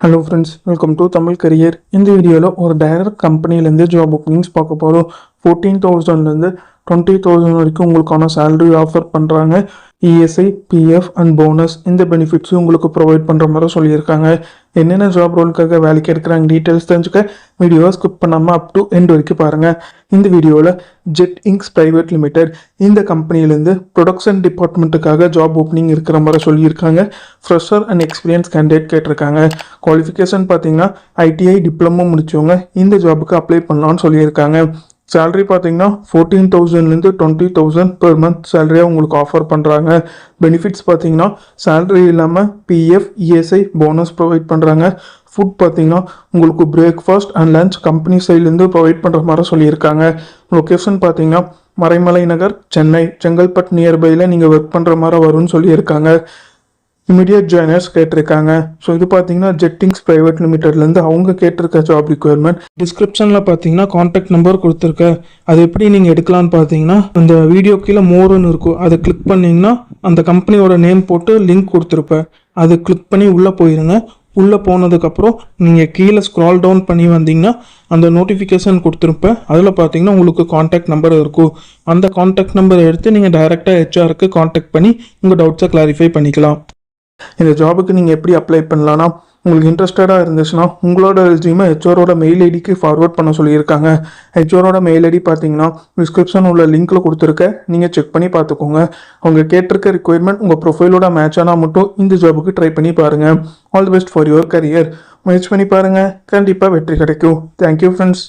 Hello friends, welcome to Tamil career. இந்த வீடியோவில் ஒரு டைரக்ட் கம்பெனிலேருந்து ஜாப் ஓப்பனிங்ஸ் பார்க்க போகிறோம். 14,000லேருந்து 20,000 வரைக்கும் உங்களுக்கான சேலரி ஆஃபர் பண்ணுறாங்க. இஎஸ்ஐ, பிஎஃப் அண்ட் போனஸ் இந்த பெனிஃபிட்ஸும் உங்களுக்கு ப்ரொவைட் பண்ணுற மாதிரி சொல்லியிருக்காங்க. என்னென்ன ஜாப் ரோலுக்காக வேலைக்கு எடுக்கிறாங்க டீட்டெயில்ஸ் தெரிஞ்சுக்க வீடியோவை ஸ்கிப் பண்ணாமல் அப் டு எண்ட் வரைக்கும் பாருங்கள். இந்த வீடியோவில் ஜெட் இங்க்ஸ் பிரைவேட் லிமிடெட் இந்த கம்பெனிலேருந்து ப்ரொடக்ஷன் டிபார்ட்மெண்ட்டுக்காக ஜாப் ஓப்பனிங் இருக்கிற மாதிரி சொல்லியிருக்காங்க. ஃப்ரெஷர் அண்ட் எக்ஸ்பீரியன்ஸ் கேண்டிடேட் கேட்டிருக்காங்க. குவாலிஃபிகேஷன் பார்த்தீங்கன்னா ஐடிஐ டிப்ளமோ முடிச்சவங்க இந்த ஜாபுக்கு அப்ளை பண்ணலான்னு சொல்லியிருக்காங்க. சேலரி பார்த்தீங்கன்னா 14,000லேருந்து 20,000 பெர் மந்த் சேலரியாக உங்களுக்கு ஆஃபர் பண்ணுறாங்க. பெனிஃபிட்ஸ் பார்த்தீங்கன்னா சேலரி இல்லாமல் பிஎஃப், இஎஸ்ஐ, போனஸ் ப்ரொவைட் பண்ணுறாங்க. ஃபுட் பார்த்தீங்கன்னா உங்களுக்கு பிரேக்ஃபாஸ்ட் அண்ட் லஞ்ச் கம்பெனி சைட்லேருந்து ப்ரொவைட் பண்ணுற மாதிரி சொல்லியிருக்காங்க. லொக்கேஷன் பார்த்தீங்கன்னா மறைமலை நகர், சென்னை, செங்கல்பட்டு நியர்பையில் நீங்கள் ஒர்க் பண்ணுற மாதிரி வரும்னு சொல்லியிருக்காங்க. இமீடியட் ஜாயினர்ஸ் கேட்டிருக்காங்க. ஸோ இது பார்த்தீங்கன்னா ஜெட் இங்க்ஸ் பிரைவேட் லிமிடெட்லேருந்து அவங்க கேட்டிருக்க ஜாப் ரிக்வயர்மெண்ட். டிஸ்கிரிப்ஷனில் பார்த்தீங்கன்னா காண்டாக்ட் நம்பர் கொடுத்துருக்கேன். அது எப்படி நீங்கள் எடுக்கலான்னு பார்த்தீங்கன்னா அந்த வீடியோ கீழே மோர்னு இருக்கும், அதை கிளிக் பண்ணிங்கன்னா அந்த கம்பெனியோட நேம் போட்டு லிங்க் கொடுத்துருப்பேன். அதை கிளிக் பண்ணி உள்ளே போயிருங்க. உள்ளே போனதுக்கப்புறம் நீங்கள் கீழே ஸ்க்ரால் டவுன் பண்ணி வந்தீங்கன்னா அந்த நோட்டிஃபிகேஷன் கொடுத்துருப்பேன். அதில் பார்த்தீங்கன்னா உங்களுக்கு காண்டாக்ட் நம்பர் இருக்கும். அந்த காண்டாக்ட் நம்பரை எடுத்து நீங்கள் டைரெக்டாக ஹெச்ஆருக்கு காண்டாக்ட் பண்ணி உங்கள் டவுட்ஸை கிளாரிஃபை பண்ணிக்கலாம். இந்த ஜாபுக்கு நீங்கள் எப்படி அப்ளை பண்ணலான்னா, உங்களுக்கு இன்ட்ரெஸ்டடாக இருந்துச்சுன்னா உங்களோட ரெஸ்யூமை ஹெச்ஆரோட மெயில் ஐடிக்கு ஃபார்வர்ட் பண்ண சொல்லியிருக்காங்க. ஹெச்ஆரோட மெயில் ஐடி பார்த்தீங்கன்னா டிஸ்கிரிப்ஷன் உள்ள லிங்க்கில் கொடுத்துருக்க, நீங்கள் செக் பண்ணி பார்த்துக்கோங்க. அவங்க கேட்டிருக்க ரிக்வயர்மெண்ட் உங்கள் ப்ரொஃபைலோட மேட்ச் ஆனால் மட்டும் இந்த ஜாபுக்கு ட்ரை பண்ணி பாருங்கள். All the best for your career. முயற்சி பண்ணி பாருங்கள், கண்டிப்பாக வெற்றி கிடைக்கும். Thank you friends.